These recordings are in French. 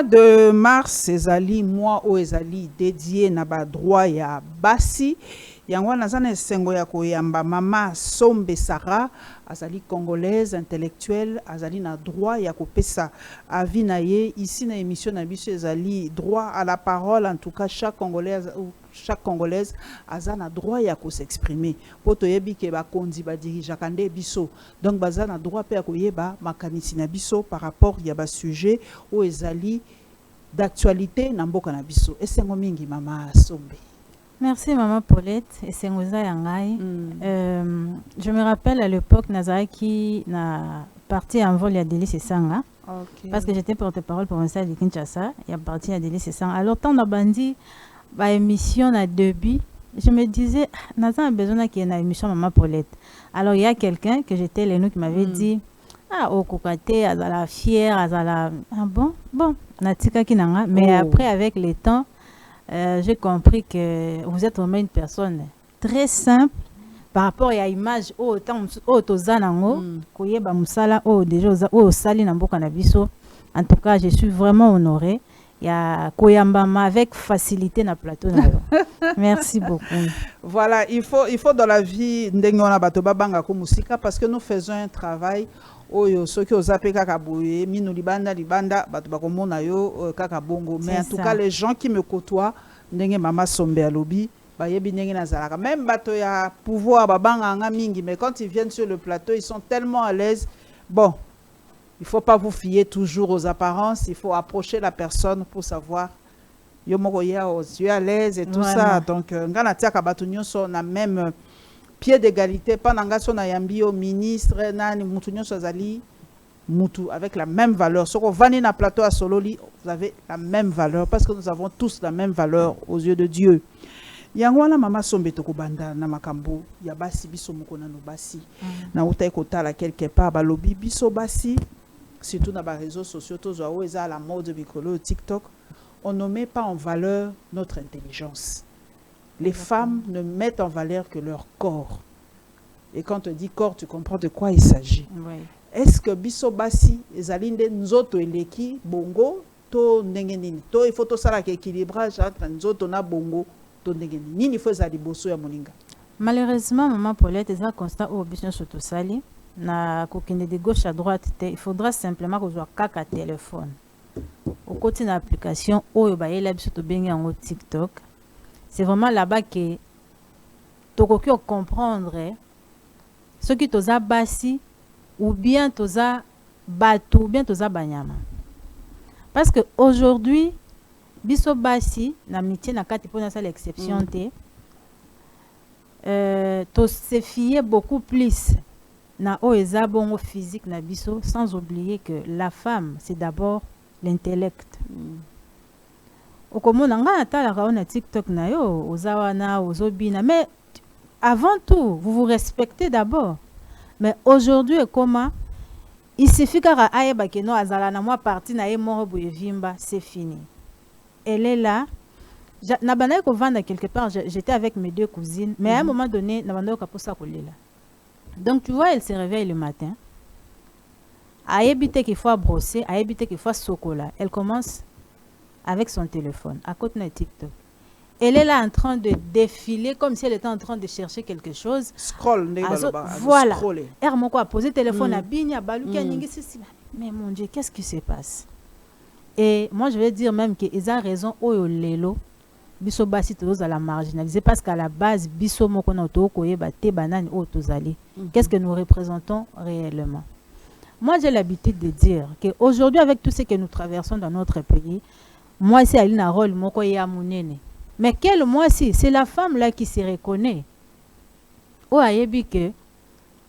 Mois de mars, ezali mois o ezali dédié na ba droit ya basi. Yango nazana sengo ya koyamba mama Sombe Sarah, azali congolaise intellectuelle, azali na droit ya kopesa avis na ye ici na émission na biso ezali droit à la parole. En tout cas, chaque congolaise aza na droit ya ko s'exprimer. Poto yebi ke ba kondi ba dirige kande biso. Donc baza na droit pe ya koyeba makanisi na biso par rapport ya ba sujet o ezali d'actualité na mboka na biso. Esengo mingi mama Sombe. Merci maman Paulette et Sengoza Yangai. Je me rappelle à l'époque Nazaraki na parti en vol à Délice Sanga. Okay. Parce que j'étais porte-parole pour un stade de Kinshasa, il y a parti à Délice Sanga. Alors tant na bandi ba émission na début, je me disais Nazan a besoin qu'il y ait une émission maman Paulette. Alors il y a quelqu'un que j'étais les nous qui m'avait dit au kokate azala fière azala bon natika kinanga mais après avec le temps j'ai compris que vous êtes vraiment une personne très simple par rapport à l'image en tout cas je suis vraiment honorée. Il y a Koyambama avec facilité na plateau. Merci beaucoup. Voilà, il faut dans la vie ndengona bato babanga ko musika parce que nous faisons un travail oyo soki ozape kaka boye minu libanda bato bakomona yo kaka bongo mais en tout cas les gens qui me côtoient ndenge mama Sombe alobi bayebi ndenge nazalaka même bato ya pouvoir babanga nga mingi mais quand ils viennent sur le plateau ils sont tellement à l'aise. Bon, il faut pas vous fier toujours aux apparences, il faut approcher la personne pour savoir yo moko ya tu es à l'aise et tout ça. Donc ngana tiaka bato nyonso na même pied d'égalité pendant so na yambi au ministre nani mutu nyonso azali mutu avec la même valeur. Ce qu'on va na plateau à Sololi, vous avez la même valeur parce que nous avons tous la même valeur aux yeux de Dieu. Yangwana mama Sombe tokobanda na makambo ya basi biso moko na no basi na utai kotala quelque part balobi biso basi surtout dans les réseaux sociaux tous à la mode bicolo TikTok, on ne met pas en valeur notre intelligence. Les femmes ne mettent en valeur que leur corps. Et quand on dit corps, tu comprends de quoi il s'agit. Oui. Est-ce que biso basi ezalinde nzoto eleki bongo to ndenge nini to il faut to sala équilibrage entre nzoto na bongo to ndenge nini il faut za liboso ya moninga. Malheureusement maman Paulette eza constat au business surtout sali na kokende de gauche à droite il faudra simplement que soit kaka téléphone au côté d'une application oyo ba yela biso to bengi en TikTok. C'est vraiment là-bas que tokoki comprendre ce qui toza basi ou bien toza batou ou bien toza banyama. Parce que aujourd'hui biso basi na métier na kati pona ça l'exception to se fier beaucoup plus na oeza bongo physique na biso sans oublier que la femme c'est d'abord l'intellect. Okomona nga natalaka na TikTok na yo ozawana ozobina mais avant tout vous vous respectez d'abord. Mais aujourd'hui comment il suffit qu'à ayeba que no azala na moi parti na ye moro boye vimba c'est fini. Elle est là. Na bana ko vendre quelque part j'étais avec mes deux cousines mais à un moment donné na bana ko posa kolela. Donc tu vois elle se réveille le matin. A éviter qu'il faut brosser, a éviter qu'il faut chocolat. Elle commence avec son téléphone à côté de TikTok. Elle est là en train de défiler comme si elle était en train de chercher quelque chose. Scroll, voilà. Elle m'a quoi posé le téléphone à Bigna, mais mon Dieu, qu'est-ce qui se passe? Et moi je vais dire même qu'ils ont raison. Oyo lelo, biso basi tozo la marginaliser parce qu'à la base biso moko na to koyeba te banane o tozali. Qu'est-ce que nous représentons réellement? Moi j'ai l'habitude de dire qu'aujourd'hui avec tout ce que nous traversons dans notre pays, moi c'est Alina rôle moko ya munene. Mais quel moi si c'est la femme là qui se reconnaît. O ayebi que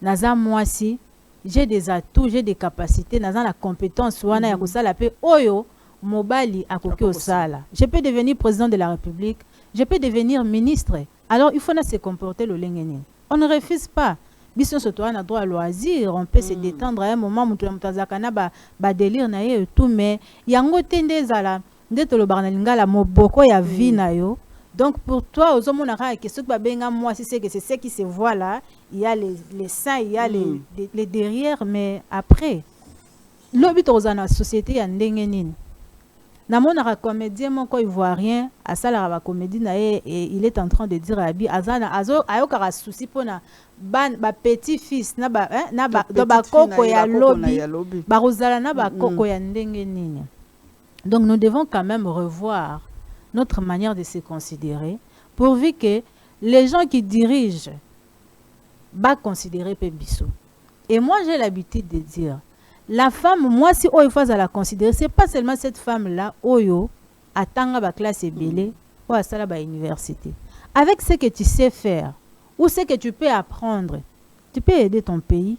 naza moi si j'ai des atouts, j'ai des capacités, naza la compétence wana ya kosala pe oyo mobali akoki osala. Je peux devenir président de la République, je peux devenir ministre. Alors il faut se comporter le lengeni. On ne refuse pas. Biso soto na droit à loisir, on peut se détendre à un moment mutu mutazakana ba délire na ye tout mais yango tende zala ndeto lo barnalinga la moboko ya vie na yo. Donc pour toi aux hommes on a que ce que babenga moi c'est que c'est ce qui se voit là, il y a les seins, il y a les derrière mais après l'obit aux na société ya ndenge nini. namonaka comédien moko ivoirien asalaka ba comédie na ye et il est en train de dire abi azana ayokaka souci pona ba petit fils na ba koko ya lobi barozala na ba koko ya ndenge nini. Donc nous devons quand même revoir notre manière de se considérer pourvu que les gens qui dirigent va considérer Pébisso. Et moi j'ai l'habitude de dire la femme, moi si il faut la considérer, c'est pas seulement cette femme-là, Oyo, attend la classe ébélée, ou à la université. Avec ce que tu sais faire, ou ce que tu peux apprendre, tu peux aider ton pays.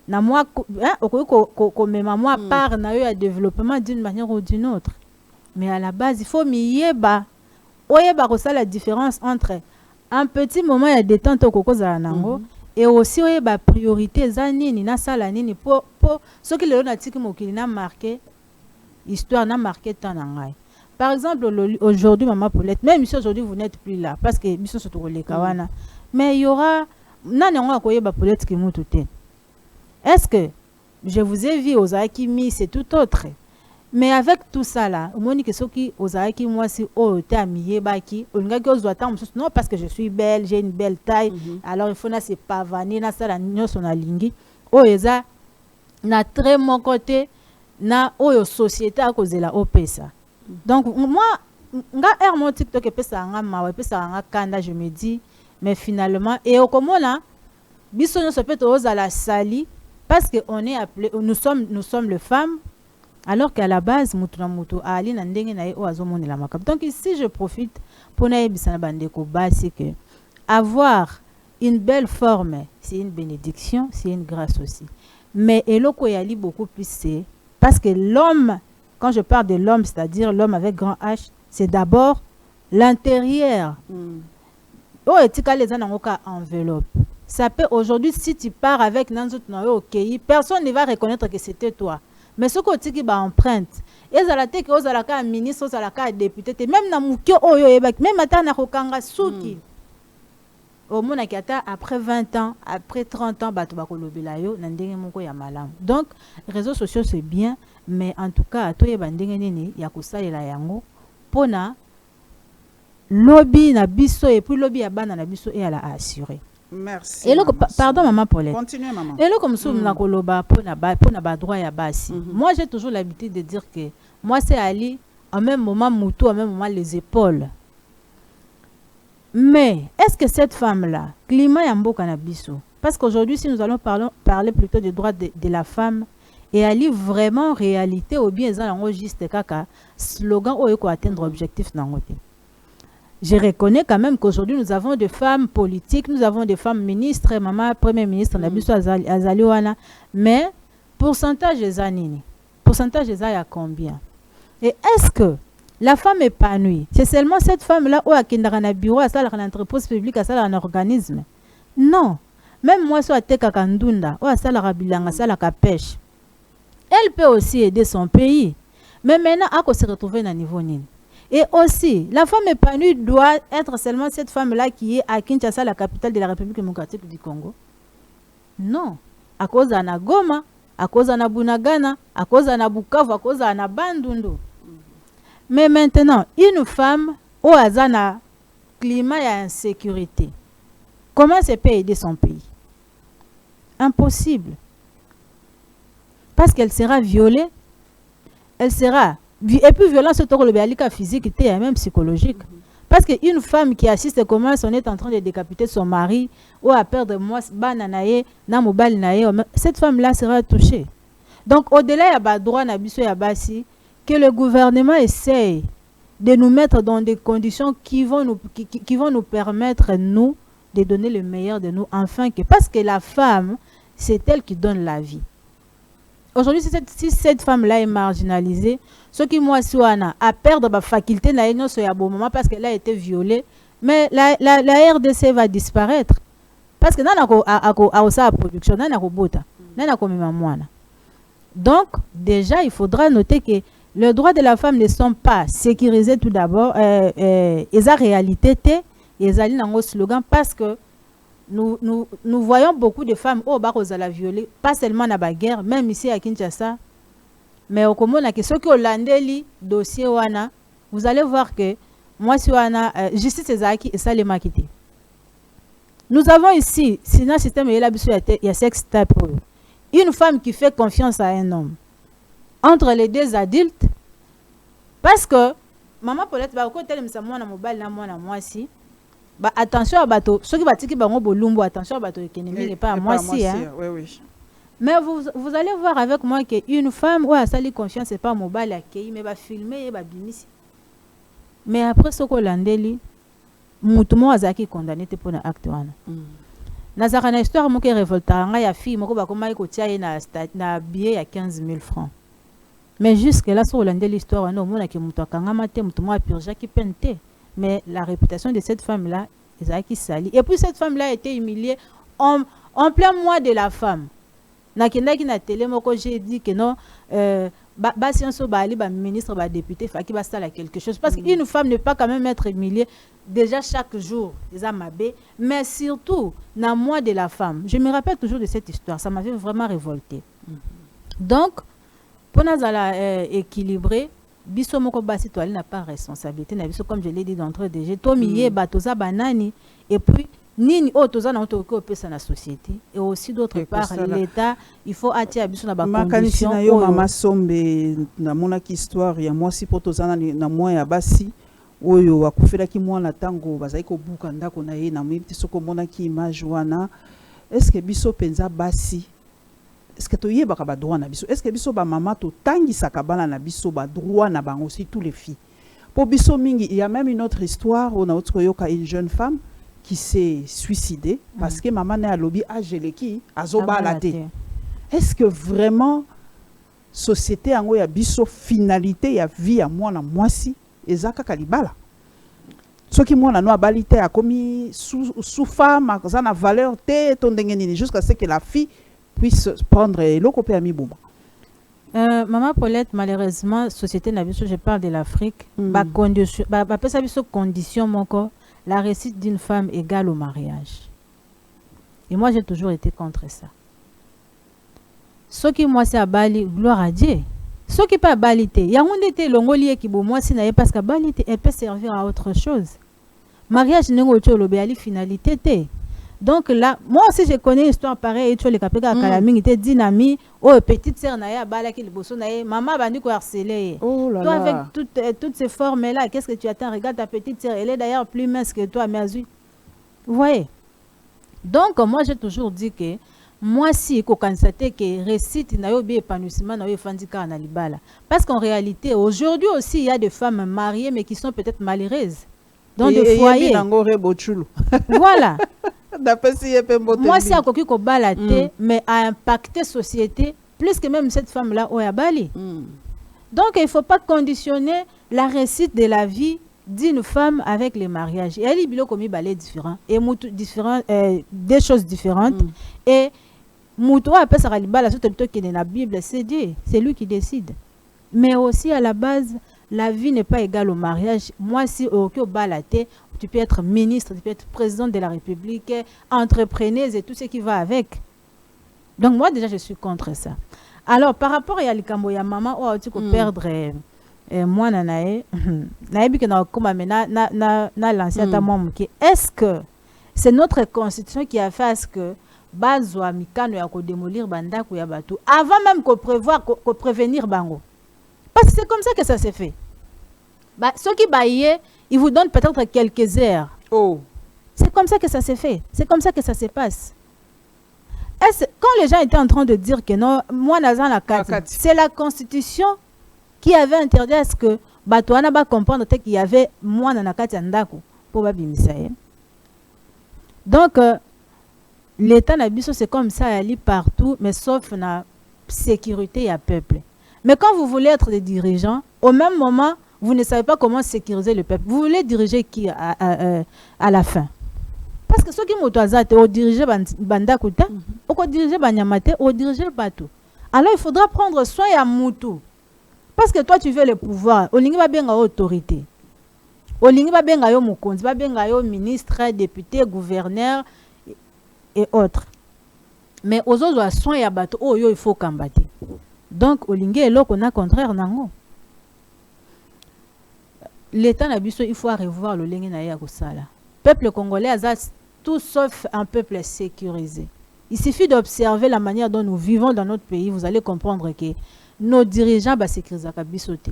Na moi, comme moi part na eu à développement d'une manière ou d'une autre. Mais à la base, il faut miyeba. Oyeba ça la différence entre un petit moment de détente au cause à nango. Et aussi, il y a priorité pour ceux qui ont marqué l'histoire, n'a marqué tant. Par exemple, aujourd'hui, Maman Paulette, même si aujourd'hui vous n'êtes plus là, parce que mission se trouve les kawana, mais il y aura Paulette qui m'a tout. Est-ce que je vous ai vu aux Akimi, c'est tout autre? Mais avec tout ça là, Monique Soki aux Aiki, moi si oh t'es amie baki, on a que non parce que je suis belle, j'ai une belle taille, alors il faut na se pavaner na ça la nyo son alingi. Oh eza na très mon côté na oh société à cause de la opesa. Donc moi nga mon TikTok et pesa nga mawe pesa nga kanda, je me dis mais finalement et au comment là biso no se peut aux à la sali parce que on est appelé nous sommes les femmes. Alors qu'à la base, donc ici je profite pour c'est que avoir une belle forme, c'est une bénédiction, c'est une grâce aussi. Mais eloko yali beaucoup plus c'est parce que l'homme, quand je parle de l'homme, c'est-à-dire l'homme avec grand H, c'est d'abord l'intérieur. Oh, et les enveloppe. Ça peut aujourd'hui, si tu pars avec Nanzut personne ne va reconnaître que c'était toi. Mais ce que tu as empreinte, et ça la tête que aux ministre, aux alaka député, même na mukyo oyo ebak, même ata na kokanga suki. Au mona kiata après 20 ans, après 30 ans, bato bakolobela yo na ndenge moko ya malamu. Donc réseaux sociaux c'est bien, mais en tout cas to yeba ndenge nini ya kosalela yango pona lobby na biso et puis lobby ya bana na biso et ala assurer. Merci. Et là, pardon maman Paulette. Continuez maman. Et là comme ça na koloba pona ba droit ya basi. Moi j'ai toujours l'habitude de dire que moi c'est Ali en même moment Moutou en même moment les épaules. Mais est-ce que cette femme là climat ya mboka na biso parce qu'aujourd'hui si nous allons parler plutôt des droits de la femme et Ali vraiment réalité ou bien ça juste kaka slogan ou ko atteindre objectif na ngote. Je reconnais quand même qu'aujourd'hui, nous avons des femmes politiques, nous avons des femmes ministres, maman, premier ministre, Azaliwana, mais pourcentage des années, pourcentage des années à combien? Et est-ce que la femme épanouie, c'est seulement cette femme-là ou à un bureau, à ça, à l'entreprise publique, à ça, un organisme? Non. Même moi, soit à Tekakandunda, ou à ça, à Bilanga, à ça, à pêche. Elle peut aussi aider son pays. Mais maintenant, à quoi se retrouver à niveau nini? Et aussi, la femme épanouie doit être seulement cette femme-là qui est à Kinshasa, la capitale de la République démocratique du Congo. Non. À cause de Goma, à cause de Bunagana, à cause de Bukavu, à cause de Bandundu. Mais maintenant, une femme au hasard climat et insécurité, comment elle peut aider son pays? Impossible. Parce qu'elle sera violée, elle sera... Et puis violence physique et même psychologique. Parce qu'une femme qui assiste comment on est en train de décapiter son mari ou à perdre moi cette femme-là sera touchée. Donc au-delà il y a droit que le gouvernement essaye de nous mettre dans des conditions qui vont nous permettre nous de donner le meilleur de nous enfin que parce que la femme c'est elle qui donne la vie. Aujourd'hui, si cette femme-là est marginalisée, ce qui moi souhaite à perdre ma faculté parce qu'elle a été violée, mais la RDC va disparaître. Parce que dans production, donc, déjà, il faudra noter que les droits de la femme ne sont pas sécurisés tout d'abord. Ils ont réalité, ils ont un slogan parce que nous voyons beaucoup de femmes au bar aux la violer, pas seulement dans la guerre, même ici à Kinshasa. mais au komona que ceux qui olandeli dossier wana, vous allez voir que moi si wana justice ezaki et ça les makité. Nous avons ici, sinon système il y a sex tape. Une femme qui fait confiance à un homme entre les deux adultes, parce que maman Paulette va côté le msa mwana mobali na mwana mwasi, ba attention à bateau, ceux qui batiki bango bolumbo, attention à bateau qui n'est pas à moi si hein. Oui, oui. Mais vous allez voir avec moi qu'une femme ouais ça lui confiance c'est pas mobile accueilli mais va filmer et va bimisi. Mais après ce qu'on landeli mutumo azaki condamné pour un acte wana. Nazaka na histoire mo ke révolta nga ya fille moko ba koma ko tia na billet ya 15 000 francs. Mais jusque là sur landeli histoire wana mona ke mutu akanga mate mutumo a purja ki pente. Mais la réputation de cette femme là ezaki sali. Et puis cette femme là a été humiliée en plein mois de la femme. Nakendaki na télé moko j'ai dit que non ba sciences bali ba ministre ba député faki ba sala quelque chose parce qu'une femme ne peut pas quand même être humiliée déjà chaque jour les mabé mais surtout na mois de la femme. Je me rappelle toujours de cette histoire, ça m'avait vraiment révolté. Donc pour nous équilibrer biso moko basi to ali n'a pas responsabilité na biso comme je l'ai dit d'entrée de jeu to miye batoza banani et puis nini otoza na otoko pesa na société et aussi d'autre part l'état il faut attirer biso na ba conditions na yo mama sombe na mona ki histoire ya moi si potoza na moi ya basi oyo akufela ki mwana tango bazai ko buka ndako na ye na mwiti soko mona ki image wana est-ce que biso penza basi est-ce que to yeba ka ba droit na biso est-ce que biso ba mama to tangi sakabana na biso ba droit na bango aussi tous les filles pour biso mingi il y a même une autre histoire on a autre yoka une jeune femme qui s'est suicidée parce que maman n'a lobby a gelé qui a zobalade. Est-ce que vraiment société en ya biso finalité ya vie à moi na mwasi ezaka kalibala ce qui moi na no abalite a commis sous femme ça na valeur té ton ndengeni jusqu'à ce que la fille puisse prendre l'oko pe ami boma. Maman Paulette, malheureusement société na biso je parle de l'Afrique ba condition ba pesa biso condition moko la réussite d'une femme égale au mariage. Et moi, j'ai toujours été contre ça. Ce qui moi, c'est à Bali, gloire à Dieu. Ce qui pas à Bali, il y a un été l'ongolier qui bon moi, si n'a pas qu'à Bali, elle peut servir à autre chose. Mariage n'est pas le finalité. Donc là, moi aussi, je connais une histoire pareille. Tu les capés à Kalaming, était dynamique. Oh, petite sœur naïa, Bala qui le bosso naïa, maman bandi ko harceler. Oh là toi, là. avec toutes ces formes-là, qu'est-ce que tu attends? Regarde ta petite sœur, elle est d'ailleurs plus mince que toi, mais Vous voyez? Donc, moi, j'ai toujours dit que moi, si je constate que récite n'a pas épanouissement, n'a pas fandika na libala. Parce qu'en réalité, aujourd'hui aussi, il y a des femmes mariées, mais qui sont peut-être malheureuses. Dans des foyers. Voilà. Moi, c'est à côté qu'on balade, mais a impacté société plus que même cette femme-là au Bali. Donc, il ne faut pas conditionner la réussite de la vie d'une femme avec les mariages. Et elle est comme balais différents et des choses différentes. Et Moutou a pas ça la qui est dans la Bible, c'est Dieu, c'est lui qui décide. Mais aussi à la base, la vie n'est pas égale au mariage. Moi, si au balaté, tu peux être ministre, tu peux être président de la République, entrepreneuse et tout ce qui va avec. Donc moi déjà je suis contre ça. Alors par rapport à Yalikambo ya maman, oh tu peux perdre moi nanae, naebi que na comme na lancé ta maman qui est-ce que c'est notre constitution qui a fait à ce que bazwa mikano ya ko démolir bandako ya batou avant même qu'on prévoit qu'on prévenir bango. Parce que c'est comme ça que ça s'est fait. Bah, ceux qui baillent, ils vous donnent peut-être quelques heures. Oh. C'est comme ça que ça s'est fait. C'est comme ça que ça se passe. Quand les gens étaient en train de dire que non, moi, c'est la Constitution qui avait interdit à ce que Batouana va comprendre qu'il y avait moi dans la Katiandako pour Babimisaye. Donc, l'État n'abisso, c'est comme ça, elle est partout, mais sauf la sécurité et le peuple. Mais quand vous voulez être des dirigeants, au même moment, vous ne savez pas comment sécuriser le peuple. Vous voulez diriger qui à la fin? Parce que ceux qui m'ont dit, on dirige Bandakuta, on dirige Banyamate, on dirige Batou. Alors il faudra prendre soin à Moutou. Parce que toi tu veux le pouvoir. Olingi va bien autorité. Olingi va bien yo mukonzi, va bien yo ministre, député, gouverneur et autres. Mais aux autres soin à Batou, oh yo il faut combattre. Donc olinge eloko na contraire nango. L'état na biso il faut revoir le lenge na ya kosala. Peuple congolais a tout sauf un peuple sécurisé. Il suffit d'observer la manière dont nous vivons dans notre pays, vous allez comprendre que nos dirigeants ba sécurisaka biso te.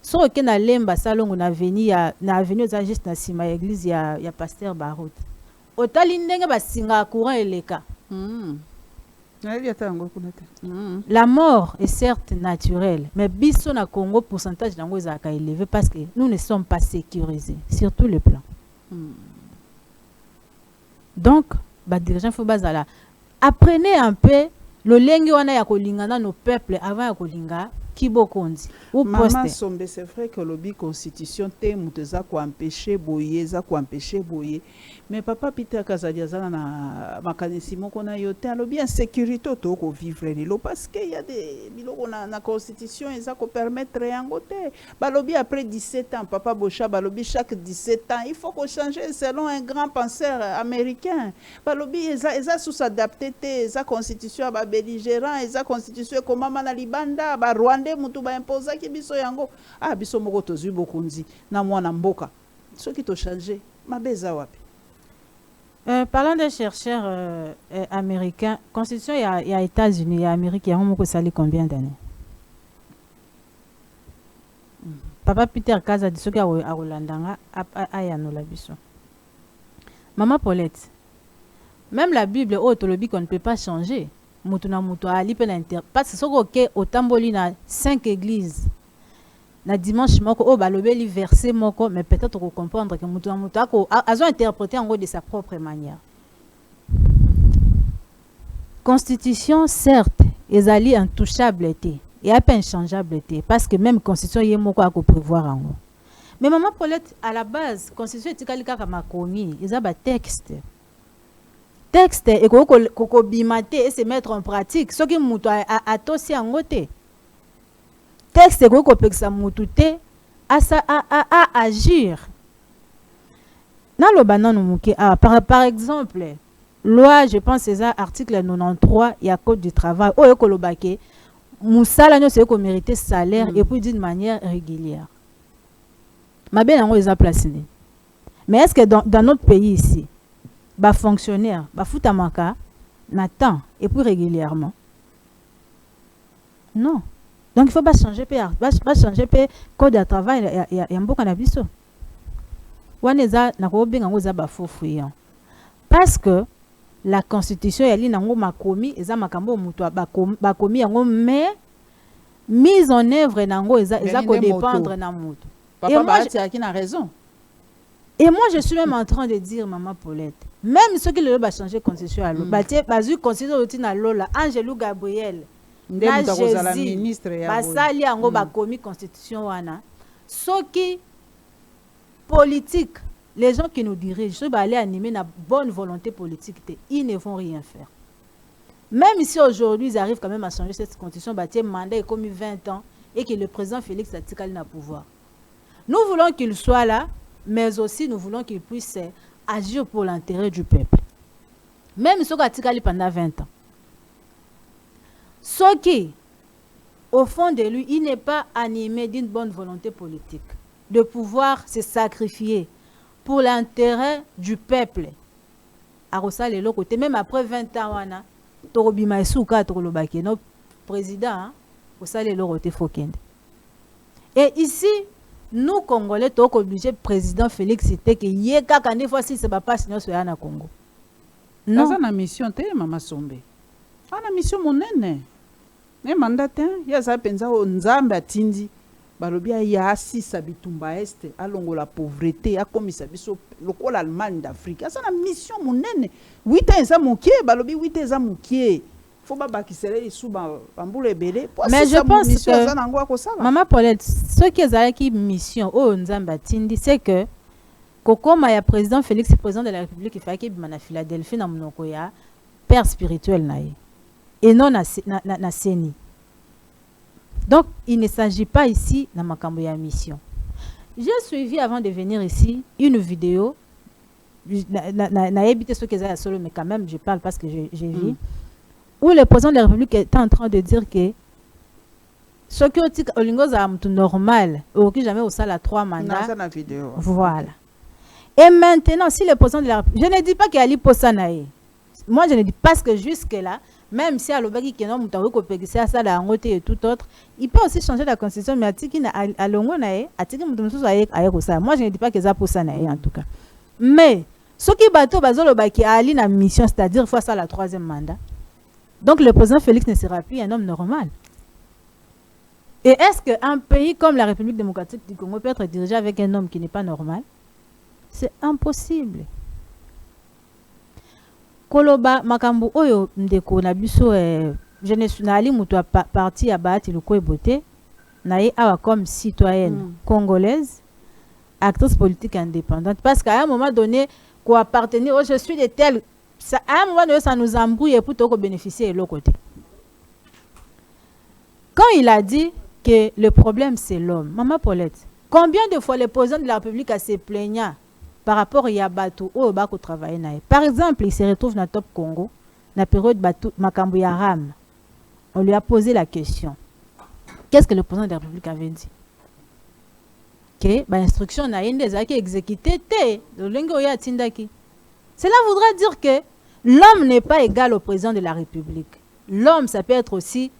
So ke na lemba salongo na avenue za juste na sima ya église ya pasteur Barot. Otali ndenge ba singa courant eleka. La mort est certes naturelle, mais biso na Congo pourcentage nango ezaka élevé parce que nous ne sommes pas sécurisés sur tous les plans. Donc, ba dirigeant faut bazala. Apprenez un peu le lenge wana ya kolingana nos peuples avant ya kolinga kibokonzi ou poste. Maman Sombe, c'est vrai que lobby constitution te muteza ko empêcher boyer, za ko empêcher boyer. Mais papa Peter Kazadia zana na makanisi moko na yote lobby en sécurité to ko vivre lelo parce que il y a des biloko na constitution eza ko permettre yango te. Ba lobby après 17 ans papa Bocha ba lobby chaque 17 ans il faut qu'on change selon un grand penseur américain. Ba lobby eza sous s'adapter te eza constitution ba belligérant eza constitution comme na libanda ba Rwanda mutu ba imposa ki biso yango biso moko tozui bokonzi na mwana mboka soki to changer mabeza wapi. Parlant des chercheurs américains, constitution il y a États-Unis, il y a Amérique, il y a moko sali combien d'années? Papa Peter Kaza dit soki a Rolandanga ayano la biso. Maman Paulette, même la Bible autolobi qu'on ne peut pas changer. Mutuna mutu ali pe na inter parce que soko ke otamboli na 5 églises na dimanche moko balobeli verset moko mais peut-être qu'on comprendre que mutuna mutu azo interpréter en gros de sa propre manière. Constitution certes ezali intouchable été et à peine changeable été parce que même constitution yé moko a ko prévoir en gros. Mais maman Paulette à la base constitution etikali kaka makomi ezaba texte et koko bimate et se mettre en pratique ce qui mutu a tosi angote texte koko peksa mutu te à agir na lo banano muke par exemple loi je pense c'est ça article 93 il y a code du travail o ekolobake musala nyo se ko mériter salaire et puis d'une manière régulière mabe nango eza placé mais est-ce que dans notre pays ici ba fonctionnaire ba futamaka na temps et puis régulièrement non donc il faut pas changer code de travail ya mboka na biso waneza na ko benga ngo za ba fofuyan parce que la constitution yali nango makomi eza makambo mutu bakomi yango mais mise en œuvre nango eza ko dépendre na mutu papa Bahati a qui na raison. Et moi, je suis même en train de dire, maman Paulette, même ceux qui le va changer constitution à l'eau, bazu constitution à l'eau là, Angelou Gabriel, na Jésus, basali ango bakomi constitution wana, ceux qui politique, les gens qui nous dirigent, ceux qui aller animer na bonne volonté politique, ils ne vont rien faire. Même si aujourd'hui ils arrivent quand même à changer cette constitution, bâtir mandat est comme 20 ans et que le président Félix Tshisekedi n'a pouvoir. Nous voulons qu'il soit là. Mais aussi nous voulons qu'il puisse agir pour l'intérêt du peuple. Même ce qui pendant 20 ans. Ce qui, au fond de lui, il n'est pas animé d'une bonne volonté politique, de pouvoir se sacrifier pour l'intérêt du peuple. Arosa le côté, même après 20 ans, Torobima Souka Torolobake, notre président, Arosa le côté Fokende. Et ici, nous Congolais sommes obligés président Félix c'était que yeka kande fois si c'est pas sinon c'est na Congo. Non. Ça na mission te mama Sombe. Ana mission monene. Ne mandate ya za penza o nzambe atindi balobi ya asisa bitumba este alongo la pauvreté akomisa biso lokola Allemagne d'Afrique. Ça na mission monene. 8 ans za mokie balobi 8 ans za mokie. Mais je pense que maman Paulette, ce qui est une mission au Nzambatindi, c'est que Kokoma ya président Félix, président de la République, il fait qu'il y a Philadelphie na monoko ya père spirituel naïe et non na seni. Donc il ne s'agit pas ici na makambo ya mission. J'ai suivi avant de venir ici une vidéo na habité ce que solo mais quand même je parle parce que j'ai vu où le président de la République est en train de dire que Ce qui est olingo za mtu normal, ou qui jamais au salle 3 mandats. Non, ça na vidéo. Voilà. Et maintenant, si le président de la République, je ne dis pas qu'il y a l'hyposanae. Moi, je ne dis pas que jusque-là, même si à l'obéki qui est non mutaru kopekisi à ça la ngote et tout autre, il peut aussi changer la constitution, mais atiki na à longo nae, atiki mutumsu aye ça. Moi, je ne dis pas que ça posanae en tout cas. Mais ce qui bateau bazolo baki ali na mission, c'est-à-dire face à la 3e mandat. Donc le président Félix ne sera plus un homme normal. Et est-ce qu'un pays comme la République démocratique du Congo peut être dirigé avec un homme qui n'est pas normal? C'est impossible. Koloba makambu oyo ndeko na biso je ne suis nali mutu parti à Bahati Luko Ebote naye awa comme citoyenne congolaise, actrice politique indépendante, parce qu'à un moment donné quoi appartenir je suis de tel ça, à un moment donné ça nous embrouille pour tout bénéficier de l'autre côté. Quand il a dit que le problème c'est l'homme, Maman Paulette, combien de fois le président de la République a se plaignant par rapport à Yabatou au Bako travailler naï. Par exemple, il se retrouve dans Top Congo, dans la période Batou Makambu Yaram. On lui a posé la question. Qu'est-ce que le président de la République avait dit? Que l'instruction n'a une des actes exécutés. Cela voudrait dire que l'homme n'est pas égal au président de la République. L'homme, ça peut être aussi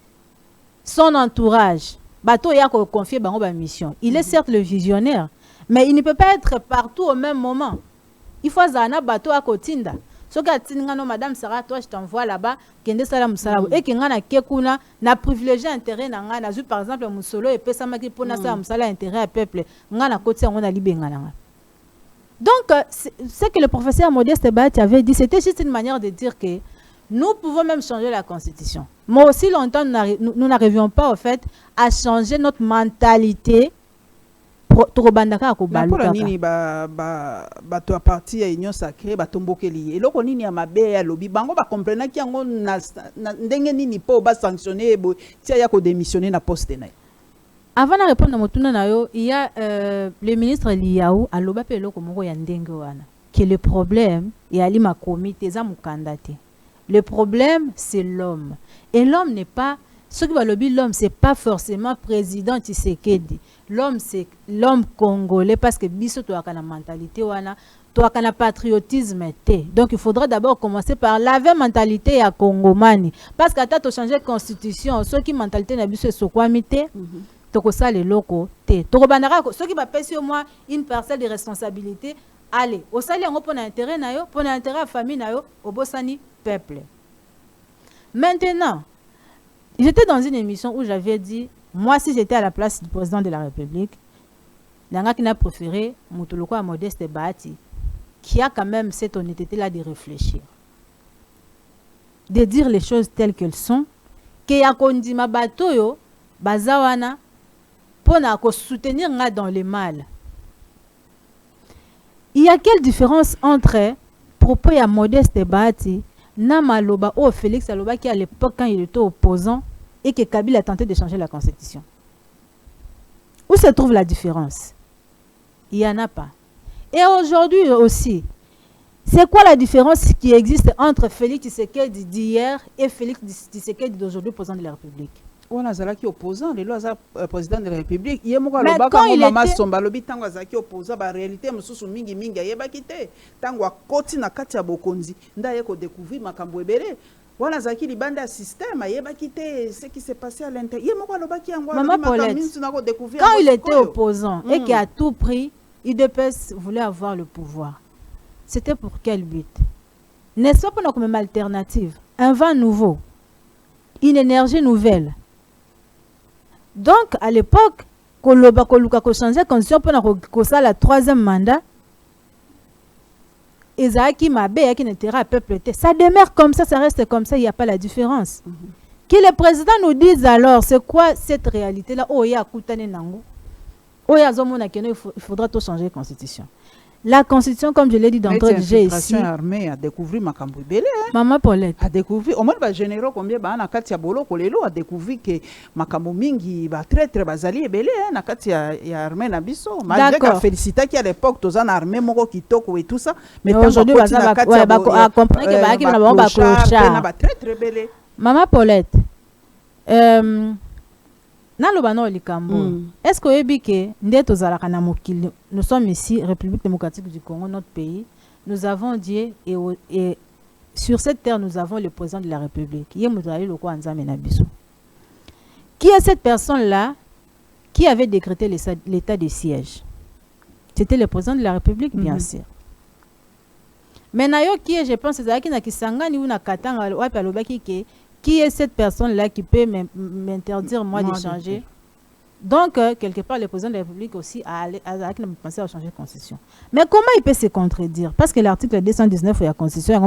son entourage. Bateau y a confié une mission. Il est certes le visionnaire, mais il ne peut pas être partout au même moment. Il faut un bateau à Kotinda. Ce que madame Sarah, toi je t'envoie là-bas, kende salam salam et que ngana kekuna na privilégié intérêt na ngana par exemple musolo et pesa maki pour na salam salam intérêt à peuple ngana côté ngana libenga na. Donc ce que le professeur Modeste Bahati avait dit, c'était juste une manière de dire que nous pouvons même changer la constitution. Mais aussi longtemps nous n'arrivions pas au fait à changer notre mentalité. Pour nini ba to parti ya union sacrée ba tombokeli eloko nini ya mabe ya lobi bango ba comprendre ki yango na ndenge nini po ba sanctionner bo tia ya ko démissionner na poste na. Avant de répondre à motuna na yo, il y a le ministre Liaou aloba pe eloko moko ya ndenge wana que le problème et ali ma comité za mukandate. Le problème c'est l'homme et l'homme n'est pas ce qui va lobby l'homme c'est pas forcément président Tshisekedi. L'homme c'est l'homme congolais parce que biso to akana mentalité wana to akana patriotisme té. Donc il faudra d'abord commencer par laver mentalité ya congomani parce que ata to changer constitution ce qui mentalité na biso sokwami té to ko sala loko té. To ko bandaka ce qui va pèse au moins une parcelle de responsabilité. Allez, au sali yango pona intérêt na yo, pona intérêt à famille na yo, au bosani peuple. Maintenant, j'étais dans une émission où j'avais dit, moi, si j'étais à la place du président de la République, Nanga qui n'a préféré Moutoloko à Modeste Bahati, qui a quand même cette honnêteté-là de réfléchir, de dire les choses telles qu'elles sont, que ya kondima batoyo, bazawana, pour soutenir nga dans le mal. Il y a quelle différence entre propos à Modeste Bahati, Namaloba ou Félix Aloba qui à l'époque quand il était opposant et que Kabila a tenté de changer la constitution? Où se trouve la différence? Il n'y en a pas. Et aujourd'hui aussi, c'est quoi la différence qui existe entre Félix Tshisekedi d'hier et Félix Tshisekedi d'aujourd'hui, président de la République? On a zalaki opposant, le lois président de la République. Il y a mon quand il était somba lobi tango zaki opposant, ba réalité mususu mingi mingi yeba kité. Tango akoti na kati ya bokonzi, nda yeko découvrir makambo ebele. Wana zaki libanda système yeba kité ce qui s'est passé à l'intérieur. Il y a mon loba ki yango découvrir. Quand il était opposant et qu'à tout prix, IDPS voulait avoir le pouvoir. C'était pour quel but? N'est-ce pas pour comme alternative, un vent nouveau, une énergie nouvelle? Donc, à l'époque, quand on a changé la constitution pour la 3e mandat, Ezaki Mabé qui n'était peuple, ça demeure comme ça reste comme ça, il n'y a pas la différence. Que le président nous dise alors, c'est quoi cette réalité-là? Oh, il y a Koutane Nango. Oh, il y a Zomona Keno, il faudra tout changer la constitution. La constitution, comme je l'ai dit d'entrée de jeu ici, armée a découvert Makambu Belé. Maman Paulette a découvert. Au moins, les généraux combien na katia bolo kolelo a découvert que Makambu mingi ba très bazali belé na katia ya armée na biso. Malgré que félicita qui à l'époque tous en armée moko kitoko et tout ça, mais aujourd'hui baza ba comprendre que ba ki na ba clochard très belé. Maman Paulette nalobano likambo est-ce que oyebi ke nde tozalaka na mokili nous sommes ici République démocratique du Congo, notre pays, nous avons Dieu et sur cette terre nous avons le président de la République ye mozali lokwa nzambe na biso. Qui est cette personne là qui avait décrété l'état de siège? C'était le président de la République, bien sûr. Mais nayo qui est, je pense, qui est cette personne-là qui peut m'interdire moi de changer? Donc, quelque part, le président de la République aussi a pensé à changer la Constitution. Mais comment il peut se contredire? Parce que l'article 219 de la Constitution,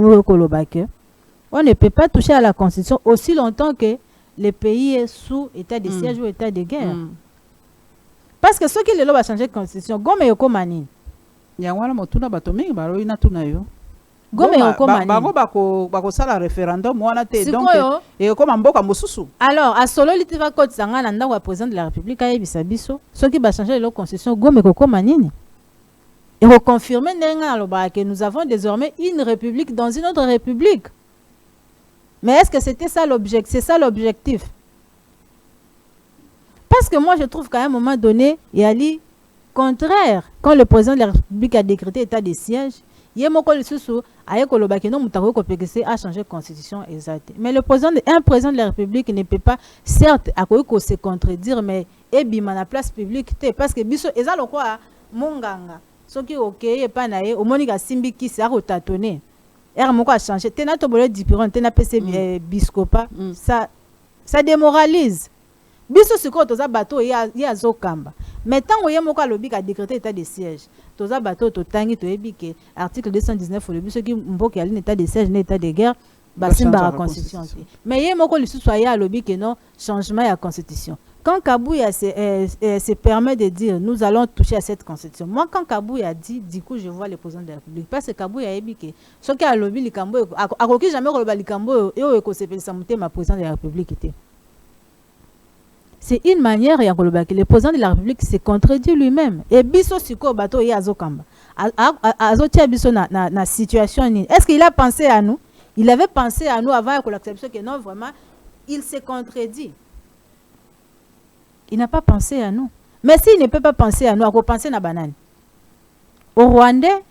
on ne peut pas toucher à la Constitution aussi longtemps que le pays est sous état de siège ou état de guerre. Parce que ceux qui le va changer la Constitution, Gome yoko manini. Yangwana motuna batomi baro ina tunayo. Gome yoko manini. Bako sala référendum wana te donc et comme mboka mosusu. Alors à solo litiva code sanga na ndako président de la République ayebisa biso, ceux qui va changer la Constitution Gome yoko manini. Et reconfirmer nenga loba que nous avons désormais une république dans une autre république. Mais est-ce que c'était ça l'objectif? C'est ça l'objectif? Parce que moi, je trouve qu'à un moment donné, il y a le contraire. Quand le président de la République a décrété état de siège, il y a un président de la constitution exacte. Mais un président de la République ne peut pas, certes, se contredire, mais il a la place publique. Parce que biso eza lokwa monganga. Soki ok, pas nae, au moniga simbi qui s'est rotatonné. Er moko a changé. Tena to bole dipiron, tena PC biscopa. Ça démoralise. Biso siko toza bateau ya zokamba. Mais tant oye moko alobi ka décréter état de siège. Toza bateau to tangi to yebi ke article 219 le biso ki mboka ali état de siège na état de guerre basimba la constitution. Mais ye moko lisusu ya alobi ke non changement ya constitution. Quand Kabouya se permet de dire nous allons toucher à cette constitution. Moi quand Kabouya dit du coup je vois le président de la République parce que Kabouya yebi ke ce qui a lobi likambo akoki jamais ko likambo e o ko sepelisa mutema président de la République était. C'est une manière que le président de la République se contredit lui-même. Et biso siko bato ya azokamba. Azotia biso na situation ni. Est-ce qu'il a pensé à nous? Il avait pensé à nous avant que l'acceptation que non vraiment il se contredit. Il n'a pas pensé à nous. Mais s'il ne peut pas penser à nous, à quoi penser na banane? Aux Rwandais?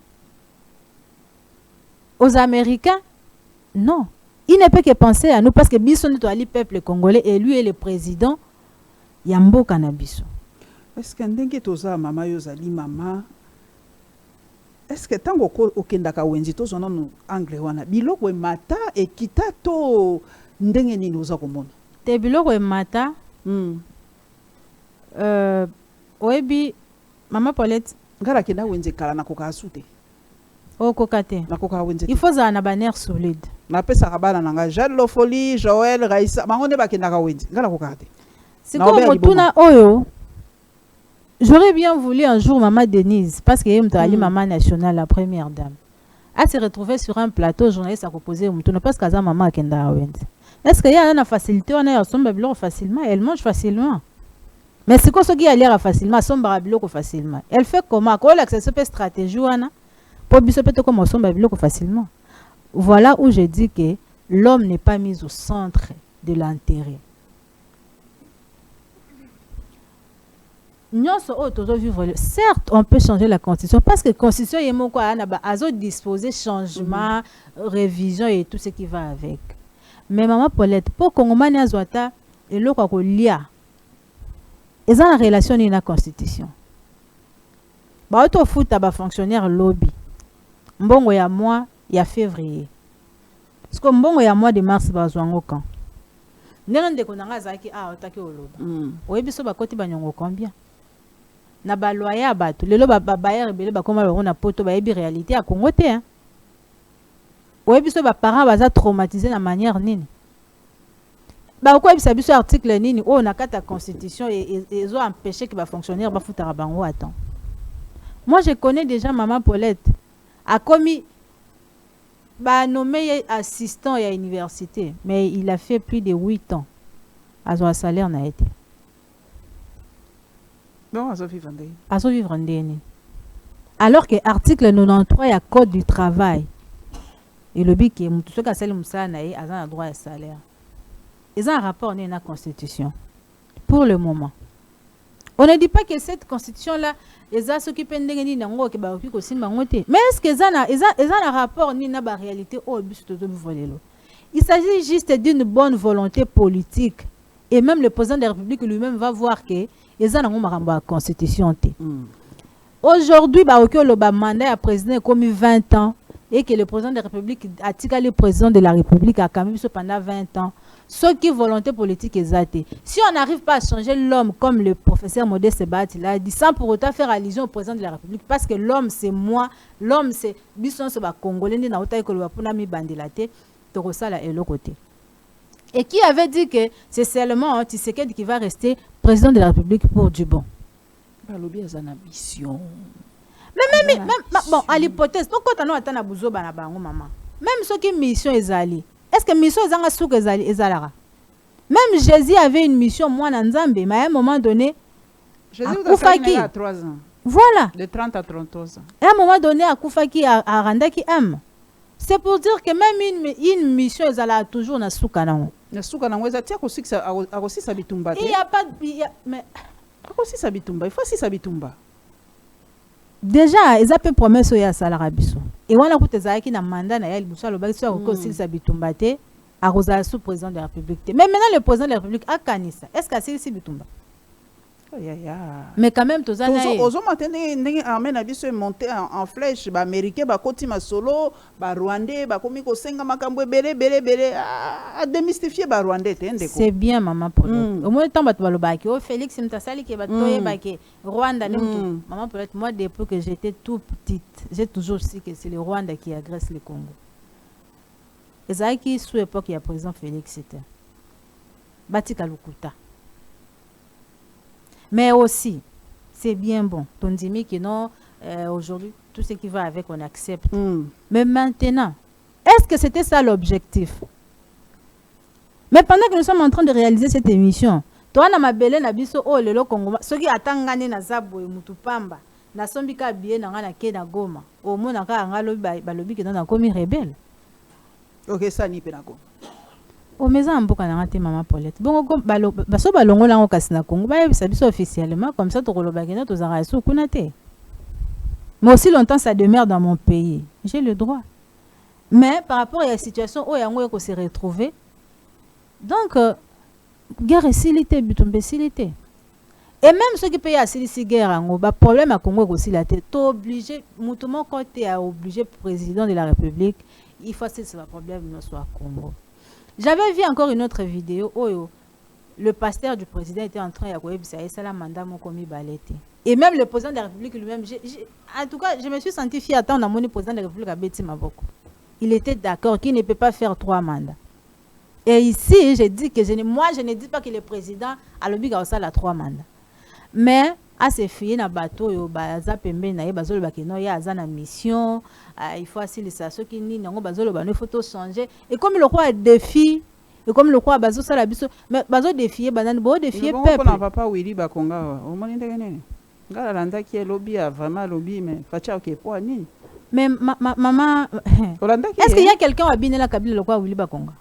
Aux Américains? Non. Il ne peut que penser à nous parce que biso n'est le peuple congolais et lui est le président. Yambo cannabis. Est-ce que ndenge toza mama yozali mama? Est-ce que tango okendaka wenzi tozona no anglais wana biloko mata ekita to ndenge nini oza komona? Te biloko mata. Oebi mama Paulette ngara kenda wenzi kala na koka asute. O kokate. Na koka wenzi. Il faut za na banner solide. Na pesa kabana nanga Jeanne Lofoli, Joël Raissa, mangone bakendaka wenzi. Ngara kokate. C'est comme Motuna Oyo. J'aurais bien voulu un jour Maman Denise, parce qu'elle est maman nationale, la première dame. Elle s'est retrouvée sur un plateau, journaliste a proposé Motuna, parce qu'elle a maman qui est Est-ce qu'il y a une facilité, on a son bébé facilement, elle mange facilement. Mais c'est quoi ce qui a l'air facilement, son bébé facilement. Elle fait comment? Quand elle accède à stratégie, pour bien se comme son bébé facilement. Voilà où je dis que l'homme n'est pas mis au centre de l'intérêt. Certes, on peut changer la constitution parce que la constitution est disposé changement, révision et tout ce qui va avec. Mais maman Paulette, pour qu'on ait une relation avec la constitution. Ba auto foot ba fonctionnaire lobby. Mbongo ya mois ya février. Parce que mbongo ya mois de mars bazwango quand. Ndenge konanga zaki otaki oloba. Oyebiso bakoti banyongo combien? Na ba loyer bato lelo ba bayer belé ba koma ba na poto ba yebi réalité à Congo te hein. Oyebiso ba parents baza traumatisés na manière nini. Ba ko yebisa biso article nini o na kata constitution et ils ont empêché que ba fonctionnaire ba futara bango attends. Moi je connais déjà maman Paulette a commis ba nommé assistant à l'université mais il a fait plus de 8 ans à son salaire n'a été. Non, à vivre en dernier. Alors que l'article 93 il y a code du travail. Et le but qui est tout ce qui a droit à salaire. Ils ont un rapport dans la constitution. pour le moment. On ne dit pas que cette constitution-là, mais est-ce que ça a un rapport ni na réalité au il s'agit juste d'une bonne volonté politique. Et même le président de la République lui-même va voir que les gens ont la constitution. Aujourd'hui, le mandat à président comme 20 ans et que le président de la République a tiré le président de la République a quand même pendant 20 ans. Ce qui est volonté politique exacte. Si on n'arrive pas à changer l'homme comme le professeur Modeste Bahati l'a dit, sans pour autant faire allusion au président de la République, parce que l'homme c'est moi, l'homme c'est Bisson Soba Congolais, na ota ko lo pona mi bandilate, to sala et l'autre côté. Et qui avait dit que c'est seulement Tshisekedi qui va rester président de la République pour du bon. Balobi a une ambition. Mais même bon, à l'hypothèse, pourquoi tu as na buzo bana bango maman. Même ceux qui mission ezali. Est-ce que mission ezanga souk ezalara? Même Jésus avait une mission moi na Nzambe, mais à un moment donné Jésus a 3 ans. Voilà. De 30 à 33 ans. À un moment donné à Koufaki à Randaki âme. C'est pour dire que même une mission ezala toujours na souka nango. Na souka nango ezatia ko aussi sabitumba. Il y a pas mais aussi sabitumba, il faut aussi sabitumba. Déjà, ils ont fait promesse à Salara Bisso. Et on a écouté Zaki na mandat na yali Boussa Loba qui aussi sabitumba te à Rosa sous président de la République. Mais maintenant le président de la République a Kanissa. Est-ce que c'est sabitumba? Mais quand même tous ana ozo matene ndenge armée na biso monté en flèche ba américain ba kotima solo ba rwandais ba komi ko senga makambo belé a démystifier ba rwandais te ndeko. C'est bien maman Paulette. Au moins temps ba baloba ki o Félix Mtasali ki ba toye ba ki Rwanda nem maman Paulette, moi depuis que j'étais tout petite, j'ai toujours su que c'est le Rwanda qui agresse le Congo. Et ça qui sous époque il y a président Félix c'était Batika Lukuta. Mais aussi, c'est bien bon. Ton dit que non, aujourd'hui, tout ce qui va avec, on accepte. Mais maintenant, est-ce que c'était ça l'objectif? Mais pendant que nous sommes en train de réaliser cette émission, toi, na mabele na biso oh lelo Congo, ceux qui attendent na zabo mutupamba, na sombika bien na ngana ke na goma, au moins na ka ngalo balobi que na komi rebelle. Ok, ça ni penako. O meza mboka na ngate maman Paulette. Bon baso balongo la ngokasi na Congo, ba yebisa biso officiellement comme ça to koloba kena to zara so kuna te. Mais aussi longtemps ça demeure dans mon pays. J'ai le droit. Mais par rapport à la situation où yango ko se retrouver, donc guerre facilité butumbe facilité. Et même ceux qui payent à cette guerre, ba problème à Congo aussi la tête. To obligé mutumo côté à obligé président de la République, il faut c'est un problème non soit Congo. J'avais vu encore une autre vidéo où le pasteur du président était en train de la mandat commis balete. Et même le président de la République lui-même, en tout cas, je me suis senti fier attendre mon président de la République à Betty Maboko. Il était d'accord qu'il ne peut pas faire 3 mandats. Et ici, je dis que moi, je ne dis pas que le président a l'obligé à faire 3 mandats. Mais à ces filles na bateau yo baza pembe na ye bazolo bakeno ya azana mission il faut asili ça ceux qui ni nango bazolo ba ne photo changer et comme le roi défie et comme le roi bazo sala biso mais bazo défier banane bo défier peuple on papa Willy Bakonga o moni ndenge nene ngala landa ki lobby a vraiment lobby mais facha OK pour nini mais maman est-ce qu'il y a quelqu'un à biner la Kabila le roi Willy Bakonga?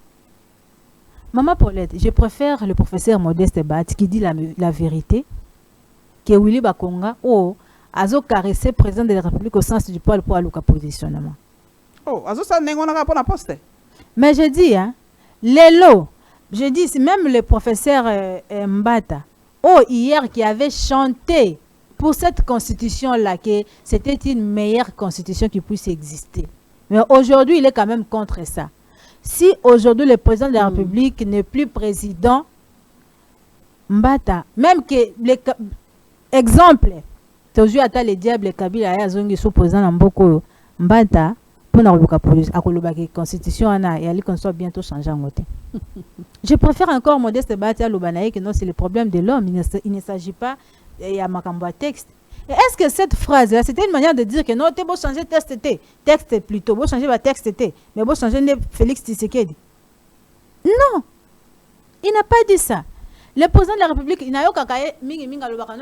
Maman Paulette, je préfère le professeur Modeste Bahati qui dit la vérité que Willy Bakonga azo caressé président de la République au sens du poil pour aller au positionnement. Oh, azo ça n'est pas pour la poste. Mais je dis hein, Lelo, je dis c'est même le professeur Mbata hier qui avait chanté pour cette constitution là que c'était une meilleure constitution qui puisse exister. Mais aujourd'hui, il est quand même contre ça. Si aujourd'hui le président de la République n'est plus président, Mbata, même que les exemple, toujours à les diables Kabila ya zongi sous président na mboko Mbata pour na luka police akoloba que constitution ana ya li qu'on soit bientôt changé en côté. Je préfère encore Modeste Bahati à Lubanaye que non c'est le problème de l'homme, il ne s'agit pas ya makambo texte. Et est-ce que cette phrase là c'était une manière de dire que non tu beau changer texte plutôt beau changer texte mais beau changer Félix Tshisekedi? Non. Il n'a pas dit ça. Le président de la République, il n'a pas dit que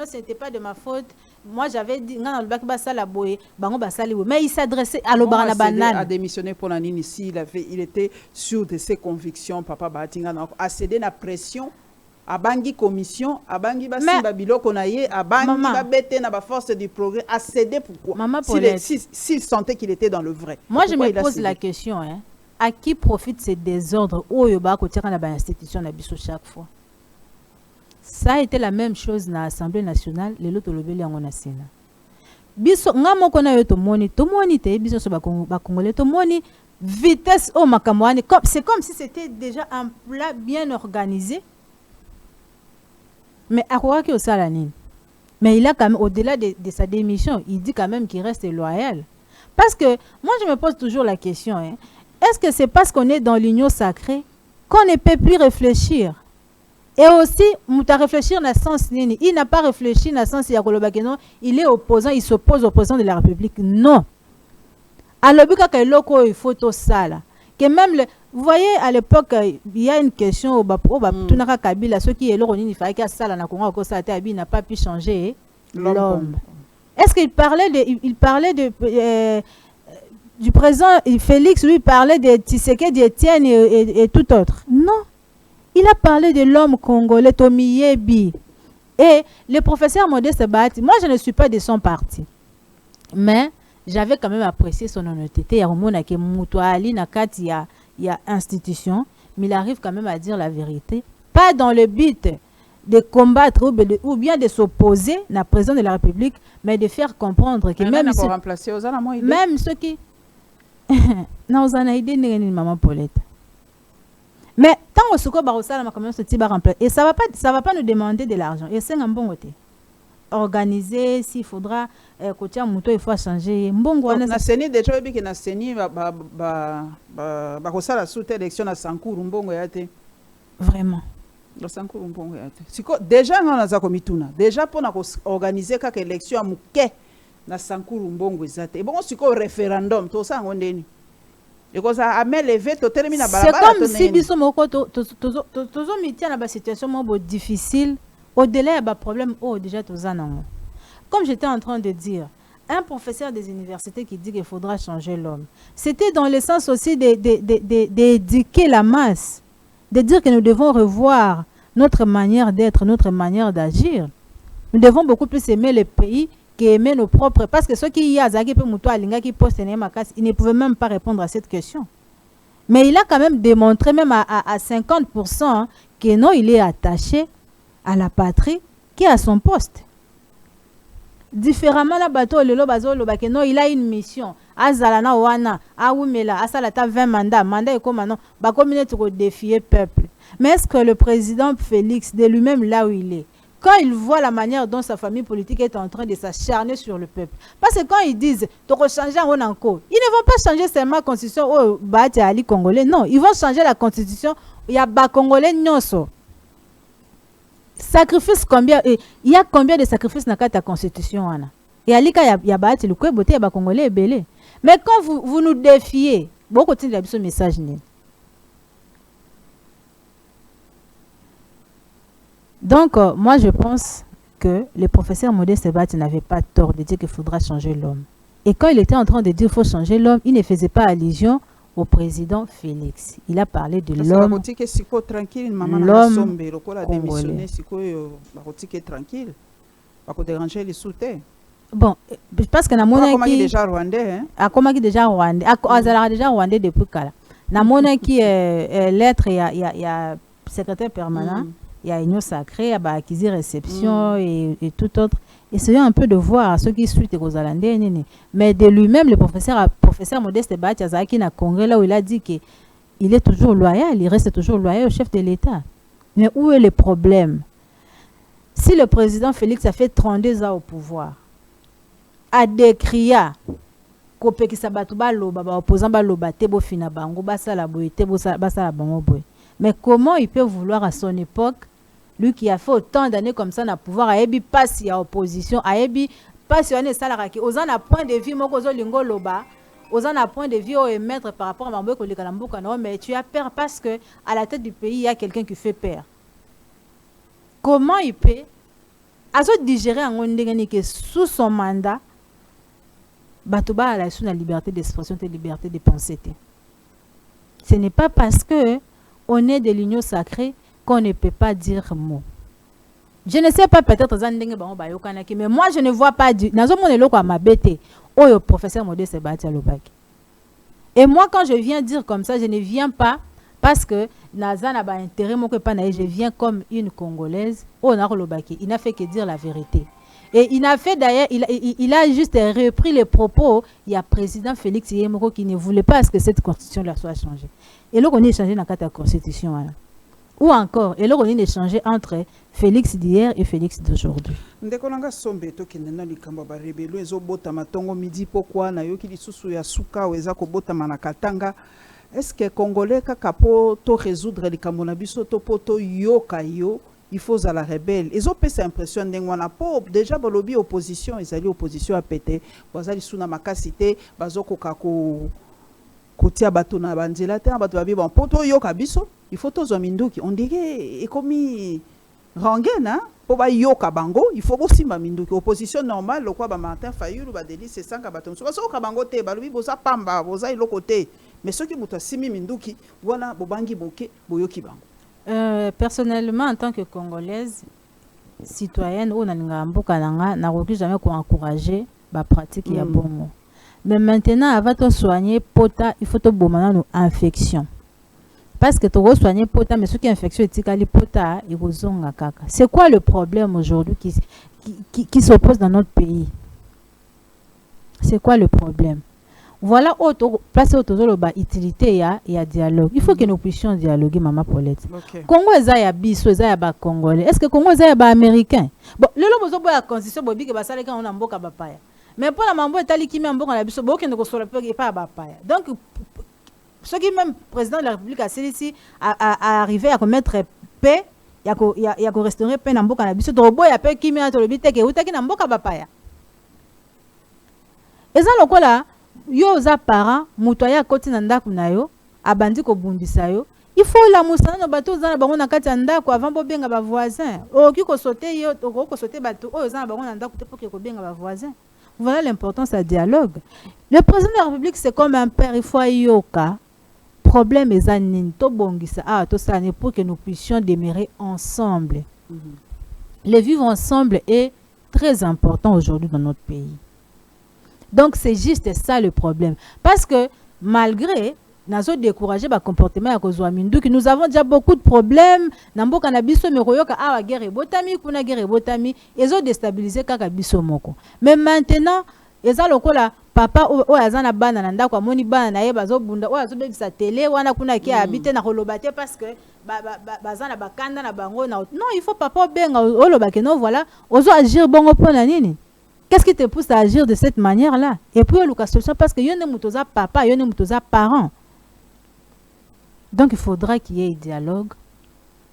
ce n'était pas de ma faute. Moi, j'avais dit mais il s'adressait à l'Obara Banane. Il a démissionné pour la ici. Il était sûr de ses convictions. Papa Batinga a cédé la pression abangi commission, abangi basimba biloko na ye, abangi babete na ba force du progrès, a cédé pourquoi? S'il sentait qu'il était dans le vrai. Moi je me pose la question, hein, à qui profite ces désordres au yoba ko tika na ba institution na biso chaque fois? Ça a été la même chose dans l'Assemblée nationale, les loto lobeli yango na Sénat. Biso ngamo kona yo to moni te biso so ba congolais to moni vitesse au makamwani, c'est comme si c'était déjà un plat bien organisé. Mais à quoi que ça la nini? Mais il a quand même, au-delà de sa démission, il dit quand même qu'il reste loyal. Parce que moi je me pose toujours la question, hein, est-ce que c'est parce qu'on est dans l'union sacrée qu'on ne peut plus réfléchir? Et aussi, Mouta réfléchir dans le sens nini. Il n'a pas réfléchi dans le sens il est opposant, il s'oppose au président de la République. Non. Alors, il faut tout ça là. Que même vous voyez, à l'époque, il y a une question au Kabila, ceux qui est là, il fallait que ça n'a pas pu changer l'homme. Est-ce qu'il parlait du président Félix, lui, il parlait de Tshisekedi, d'Étienne et tout autre? Non. Il a parlé de l'homme congolais, Tomi Yebi. Et le professeur Modeste Bahati, moi je ne suis pas de son parti. Mais j'avais quand même apprécié son honnêteté. Il y a institution, mais il arrive quand même à dire la vérité. Pas dans le but de combattre ou bien de s'opposer à la président de la République, mais de faire comprendre que même ceux qui... Non, on a idée de maman Paulette. Mais tant que ce et ça va pas nous demander de l'argent. Et c'est un bon côté. Organiser, s'il faudra côté moto, il faut changer. Mbongo na seni déjà bi que na seni ba kosala sous élection na Sankuru mbongo yate. Vraiment. Le Sankuru mbongo yate. Siko déjà na za komituna. Déjà pour na organiser kaka élection muke na Sankuru mbongo ezate. Et bon siko référendum to ça ngondeni. C'est comme si biso moko tozo mitia na ba situation mo difficile au-delà de problème déjà tozanango. Comme j'étais en train de dire, un professeur des universités qui dit qu'il faudra changer l'homme. C'était dans le sens aussi d'éduquer la masse, de dire que nous devons revoir notre manière d'être, notre manière d'agir. Nous devons beaucoup plus aimer le pays qui aimer nos propres, parce que ceux qui y a qui il ne pouvait même pas répondre à cette question. Mais il a quand même démontré, même à 50%, hein, que non, il est attaché à la patrie qui est à son poste. Différemment, la bateau, non, il a une mission. Azalana wana, Aoumela, Asalata 20 mandats, mandat et comme non, pour défier le peuple. Mais est-ce que le président Félix, de lui-même là où il est, quand il voit la manière dont sa famille politique est en train de s'acharner sur le peuple, parce que quand ils disent tu vas changer en encore, ils ne vont pas changer seulement la constitution au Bahati Ali congolais, non, ils vont changer la constitution, il y a bas congolais nyoso. Sacrifice combien, il y a combien de sacrifices dans la constitution ana? Et alika il y a Bahati le quoi beauté ya bas congolais belé. Mais quand vous nous défiez, beaucoup de ce message n'est. Donc, moi, je pense que le professeur Modeste Bahati n'avait pas tort de dire qu'il faudra changer l'homme. Et quand il était en train de dire qu'il faut changer l'homme, il ne faisait pas allusion au président Félix. Il a parlé de l'homme. Bon, parce que il est déjà rwandais. Comment il est déjà rwandais? Déjà rwandais depuis quand? Namona qui est lettre, il y a secrétaire permanent. Il y a union sacrée, il y a acquisition réception et tout autre. Essayons un peu de voir ceux qui suivent les Hollandais. Mais de lui-même, le professeur Modeste Bahati qui na Congrès, là où il a dit qu'il est toujours loyal, il reste toujours loyal au chef de l'État. Mais où est le problème? Si le président Félix a fait 32 ans au pouvoir, a décrié kopeki sabatu baloba ba opposant baloba tebo fina bango basala boye tebo basala bango boye. Mais comment il peut vouloir à son époque, lui qui a fait autant d'années comme ça, na pouvoir ayebi passer à opposition, ayebi passer à salaraki, aux en a point de vue moko zo lingo loba, aux en a point de vue au émettre par rapport à Mamboko le Kalamboka, non, mais tu as peur parce que à la tête du pays il y a quelqu'un qui fait peur. Comment il peut azo digérer en ondengani que sous son mandat batuba a la liberté d'expression et liberté de penser. Ce n'est pas parce que on est de l'union sacrée qu'on ne peut pas dire mot. Je ne sais pas, peut-être mais moi je ne vois pas du professeur Modeste Bahati Alobaki. Et moi quand je viens dire comme ça, je ne viens pas parce que Naza n'a pas intérêt, je viens comme une Congolaise. Il n'a fait que dire la vérité. Et il a fait d'ailleurs, il a juste repris les propos. Il y a président Félix Yemoko qui ne voulait pas que cette constitution là soit changée. Et là on a échangé dans la constitution. Voilà. Ou encore, et là on a échangé entre Félix d'hier et Félix d'aujourd'hui. Ndekolanga sombe to kinena likambo ba rebelo ezobota matongo midi pourquoi na yoki lisusu ya suka weza kobota manakatanga. Est-ce que Congolais kakapo to résoudre likambo na biso to poto yoka yo il faut à la rebelle. Ils ont cette impression d'engwana po déjà balobi opposition, ils allaient opposition à péter. Bazali suna makasité, bazoko kako kotia bato na banzela te bato babi bon poto yoka biso, il faut tozo minduki. On dirait et comme rangen hein, po ba yoka bango, il faut aussi ba minduki. Opposition normale, le quoi ba Martin Fayulu ba Denis c'est ça ka bato. So ka bango te balobi boza pamba, boza iloko te. Mais ceux qui muta simi minduki, wana bobangi boke boyoki bango. Personnellement, en tant que Congolaise, citoyenne, on n'a jamais encourager la pratique ya bongo. Mais maintenant, avant de soigner pota, il faut te bomber nos infections. Parce que tu dois soigner pota, mais ceux qui infection etikali pota, ils rozonga kaka. C'est quoi le problème aujourd'hui qui s'oppose dans notre pays? C'est quoi le problème? Voilà autre place autour ba utilité ya dialogue. Il faut que nous puissions dialoguer maman Paulette. Okay. Congo eza ya biso eza ya ba congolais. Est-ce que Congo eza ya ba américain? Bon, lelo bozo boya constitution bobi ke basale ka on mboka bapaya. Mais pour la mambo etali kimi mboka na biso boke ndeko sola pe pas bapaya. Donc ce qui même président de la République a celle-ci a arrivé à commettre paix, ya ko restaurer paix na mboka na biso. To boya pe kimi na to lobi te ke utaki na mboka bapaya. Eza lokola yo za parent mutoya koti na ndaku na yo abandi ko bundisa yo il faut la musana no bato za na bango na kati ya ndaku avant bo benga ba voisin oki ko sauter yo ko sauter bato o za na bango na ndaku te pour que ko benga ba voisin. Voilà l'importance du dialogue. Le président de la République c'est comme un père, il faut yoka problème eza nini to bongisa to sane pour que nous puissions demeurer ensemble. Le vivre ensemble est très important aujourd'hui dans notre pays. Donc c'est juste ça le problème. Parce que malgré nous découragé par comportement à cause de nous avons déjà beaucoup de problèmes. Nambo kanabiso meroyoka awa guerre botami kuna guerre botami ils ont déstabilisé kaka biso moko. Mais maintenant eza lokola papa o azana bana na ndako amoni bana na ye bazobunda o azobebisa télé wana kuna ki habiter na kolobate parce que bazana bakanda na bango na non il faut papa benga o lobake non voilà ozo agir bongo pona nini. Qu'est-ce qui te pousse à agir de cette manière-là? Et puis, il y a une solution parce que il y a un papa, il y a un parent. Donc, il faudra qu'il y ait un dialogue.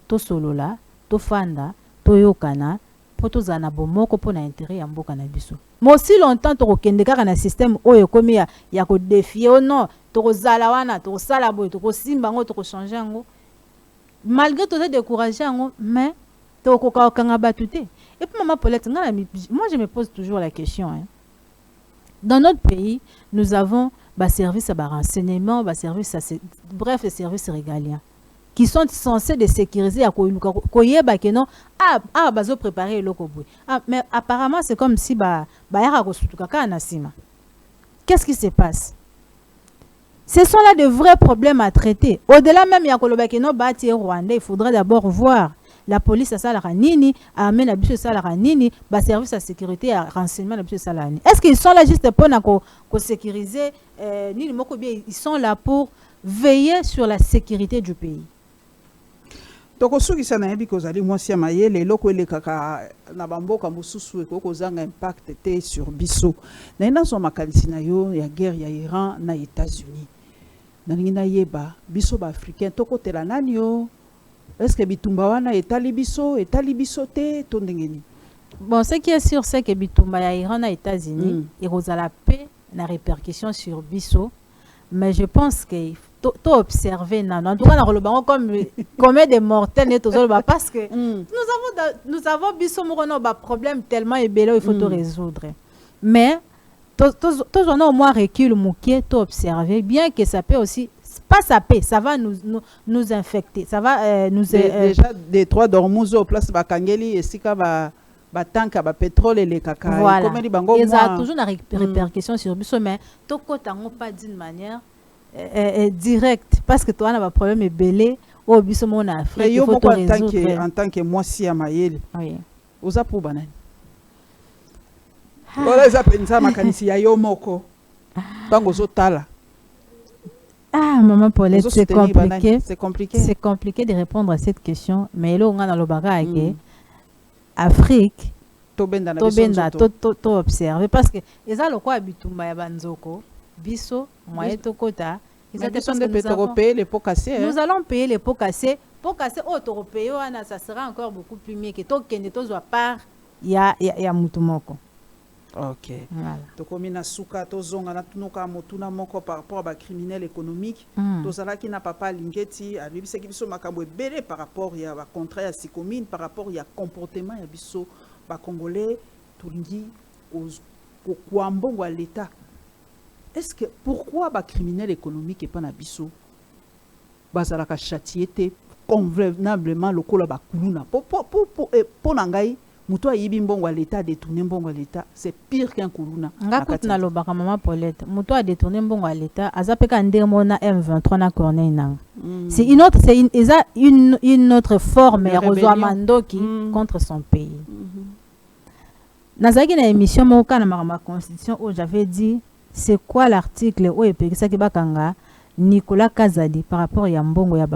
To solo là, to fanda, to yokana, pour to zanabomoko pour l'intérêt à mboka na biso. Mais aussi longtemps, to okendeka kana système oyo komi ya ko défier oh non, to zala wana, to sala boy, to simba ngo, to changer ngo. Malgré tout ça décourager ngo, mais to koka okanga batute. Et puis, maman Paulette, moi je me pose toujours la question. Hein. Dans notre pays, nous avons des services à renseignement, des services bref, les services régaliens qui sont censés de sécuriser à préparer le mais apparemment, c'est comme si qu'est-ce qui se passe? Ce sont là de vrais problèmes à traiter. Au-delà même, il faudrait d'abord voir. La police a ça la nini, armée na biso ça la nini, ba service à sécurité à renseignement na biso ça la nini. Est-ce qu'ils sont là juste pour sécuriser nini moko bien, ils sont là pour veiller sur la sécurité du pays. Donc soki sana yebi ko zali mwasi ya mayele loko ele kaka na bamboka mususu eko kozanga impact te sur biso. Na ina so makanisi na yo ya guerre ya Iran na États-Unis. Na ngina yeba biso ba africain tokotela nani yo. Est-ce que Bitumba wana etalibiso te tondengeni? Bon, ce qui est sûr c'est que Bitumba ya Iran aux États-Unis et la paix na répercussion sur biso, mais je pense que to observer en tout cas na comme des mortels et tout parce que nous avons biso moko ba problème tellement ébélé il faut tout résoudre. Mais to au moins recul moké to observer bien que ça peut aussi pas saper, ça va nous infecter, ça va nous... déjà, des 3 dormous au place bakangeli et sika ba tanka ba pétrole et les caca. Voilà. Ils ont toujours une répercussion sur le mais toko tango pas d'une manière directe, parce que toi, on a un problème est belé, au biso mon Afrique, il faut résoudre. En tant que moi, si à Mayel, oui. Aux apôts banane. Voilà, ils appellent ça makanisi ya yo moko. Tango zotala. Ah, maman Paulette, c'est compliqué. C'est compliqué. C'est compliqué de répondre à cette question, mais là, on a dans le bagage Afrique, to observer, parce que ils ont le quoi habitumba ya banzoko, biso, moyen tokota, nous allons payer les pots cassés. Pots cassés, ça sera encore beaucoup plus mieux que toi qui ne t'ose part, il y a mutumoko. Ok. Voilà. Tokomina suka tozonga na tunoka motuna moko par rapport à criminel économique. Tozala qui n'a pas lingeti a biso ki biso makambo ebele par rapport ya ba contrat ya sikomine par rapport ya comportement ya biso ba congolais tulingi au kwambongo à l'état. Est-ce que pourquoi ba criminel économique et pas na biso bazala ka chatiete convenablement lokola ba kuluna pour nangai muto ayibi mbongo à l'état détourner mbongo à l'état c'est pire qu'un kuluna ngakut na lobaka maman Paulette muto a détourner mbongo à l'état azapeka ndemo na M23 na Corneille nang c'est une autre une autre forme ya rozwa mandoki contre son pays. Nazaki na émission moka na ma constitution où j'avais dit c'est quoi l'article où epekisa ki bakanga Nicolas Kazadi par rapport à mbongo ya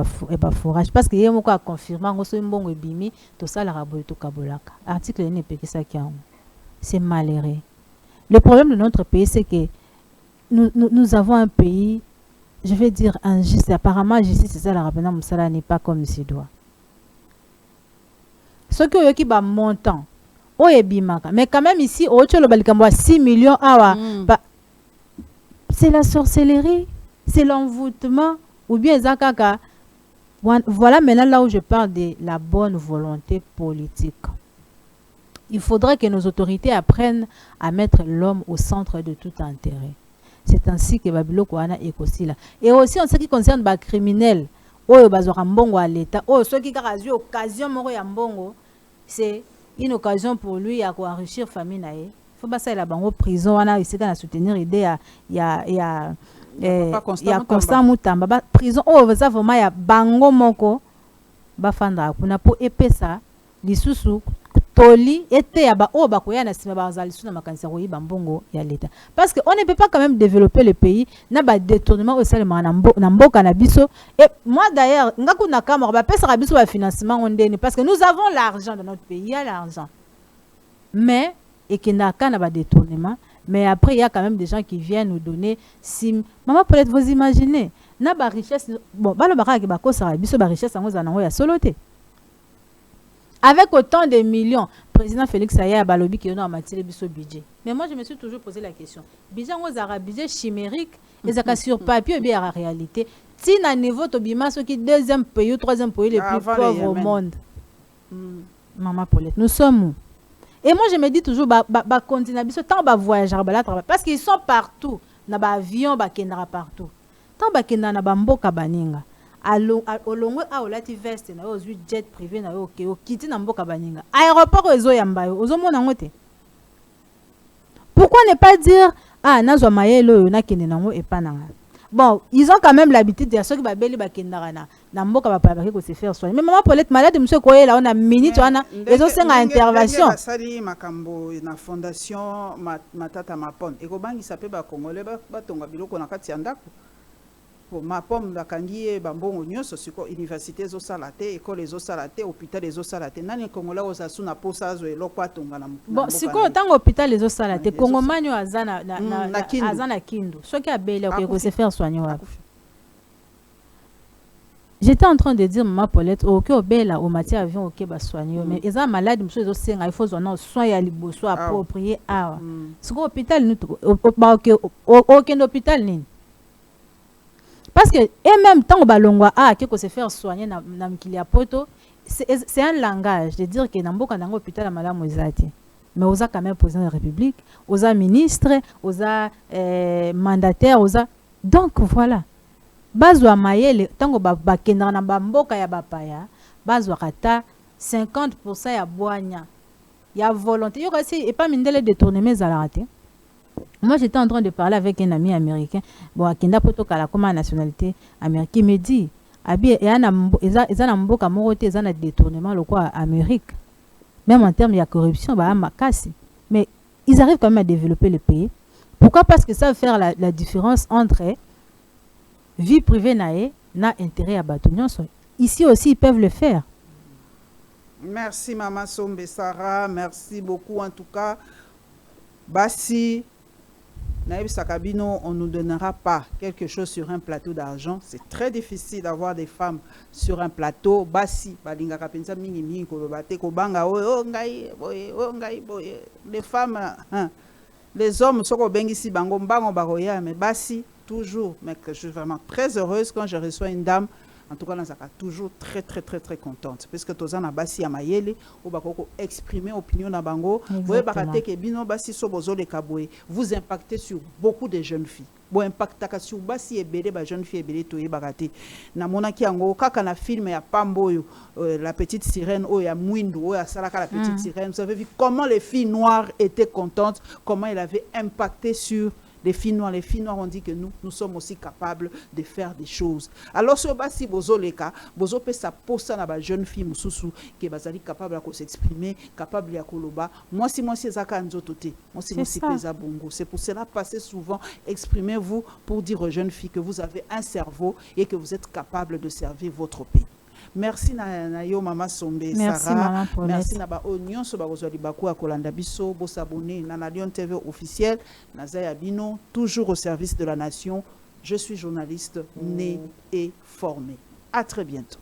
forage parce que yemoko a confirmé ngo so mbongo ebimi to sala raboy to kabolaka article ne pekisa ki yango c'est malheureux. Le problème de notre pays c'est que nous avons un pays, je vais dire injuste, apparemment justice c'est ça la rapena musala n'est pas comme il se doit. Ce que yoki ba montant o ebimaka mais quand même ici au tcholo balikambo 6 millions awa c'est la sorcellerie. C'est l'envoûtement ou bien Zakaka. Voilà maintenant là où je parle de la bonne volonté politique. Il faudrait que nos autorités apprennent à mettre l'homme au centre de tout intérêt. C'est ainsi que Babilo Kouana est aussi là. Et aussi en ce qui concerne les criminels, à l'État, ceux qui ont eu occasion de c'est une occasion pour lui à enrichir la famille. Il faut pas ça la bango prison, il s'est à soutenir l'idée il y a Constant Mutamba prison ça vraiment ya bango moko bafanda kuna po epesa lisusu toli ete ya ba o bakoya na sima bazali suna makanisa ko yiba mbongo ya l'État parce que on ne peut pas quand même développer le pays na ba détournement au salema na mboka na biso. Et moi d'ailleurs ngakuna kama ba pesa biso ba financement ondeni parce que nous avons l'argent dans notre pays, il y a l'argent mais et qui n'a qu'un ba détournement. Mais après, il y a quand même des gens qui viennent nous donner. Si maman peut-être vous imaginez, na ba richesse bon, ba le baraka ba ko sa biso ba richesse ngo zanango ya soloté. Avec autant de millions, président Félix Aya balobi qui on a matière biso budget. Mais moi je me suis toujours posé la question. Budget ngo za budget chimérique et ça sur papier ou bien en réalité. Si na niveau to bima ce qui deuxième pays ou troisième pays les plus pauvres au monde. Maman Paulette, nous sommes où? Et moi, je me dis toujours, continuer tant ba voyager, parce qu'ils sont partout. Na ba avion, ba kendra partout. Tant ba kendra na ba mboka baninga. Au longo a olati veste na yo jet privé na yo ok o kiti na mboka baninga. Aéroport ezo yambayo, ozo mona ngote. Pourquoi ne pas dire ah nazwa mayelo yo na kende nango epananga. Bon, ils ont quand même l'habitude de ceux qui babeli ba kendra na mboka ba pa ko se faire soigner. Mais maman Paulette malade monsieur koye là on a minute wana ezo senga intervention. Sali makambo na fondation matata mapon. Eko bangi sape ba congolais ba tonga biloko na kati ya ndako. Pour ma pomme la kangie bambongo nyonso siko université zo salate école zo salate hôpital zo salate nani congolais osasu na posa zo eloko atonga na bon siko tango hôpital zo salate congomanyo azana azana kindu soki abele ko se faire soigner wa. J'étais en train de dire maman Paulette OK obela au matière avion OK ba soigner mais eza malade monsieur zo senga il faut zona soin ya liboso approprié a siko hôpital nous OK hôpital ni. Parce que et même tant balongwa que se faire soigner na mkili ya poto c'est un langage de dire que namboka nango hôpital à malamu ezati mais oza quand même président de la République oza ministre oza mandataire oza donc voilà bazwa mayele tango bakenda na bamboka ya bapaya bazwa kata 50% ya bwanya ya volonté yo kasi et pas mindele détournement ezalaka. Moi, j'étais en train de parler avec un ami américain. Bon, akenda poto kala comme nationalité américaine, me dit abi ezana mboka morote ezana détournement le quoi Amérique. Même en termes de corruption, bah makasi. Mais ils arrivent quand même à développer le pays. Pourquoi? Parce que ça veut faire la différence entre vie privée na intérêt à Batumyon. Ici aussi, ils peuvent le faire. Merci Maman Sombe Sarah, merci beaucoup en tout cas. Bassi, Naïb Sakabino, on ne nous donnera pas quelque chose sur un plateau d'argent. C'est très difficile d'avoir des femmes sur un plateau. Bassi, les femmes, les hommes sont ici, mais Bassi, toujours. Mais je suis vraiment très heureuse quand je reçois une dame. En tout cas, nous sommes toujours très contente. Parce que tous les basi à Mayele, ou exprimer opinion na bango. Vous impactez sur beaucoup de jeunes filles. Vous impactez sur basi et bébé, jeunes filles et bébé to yebagate. Na mona ki ango kaka na film ya Pamboyo, la petite sirène, ou ya Mwindo, ou ya Salaka la petite sirène. Vous avez vu comment les filles noires étaient contentes, comment elles avaient impacté sur les filles noires ont dit que nous sommes aussi capables de faire des choses. Alors, si basi bozo leka, bozo pe sa posa na ba jeune fille mususu qui bazali capable de s'exprimer, capable de koloba. Moi si zaka nzotote, moi si pesa bongo. C'est pour cela passer souvent, exprimez-vous pour dire aux jeunes filles que vous avez un cerveau et que vous êtes capable de servir votre pays. Merci na yo Maman Sombe Sarah. Merci na ba onyon so ba kozwali baku akolanda biso bo s'abonner na Lion TV officiel na Zaya Bino toujours au service de la nation. Je suis journaliste né et formé. À très bientôt.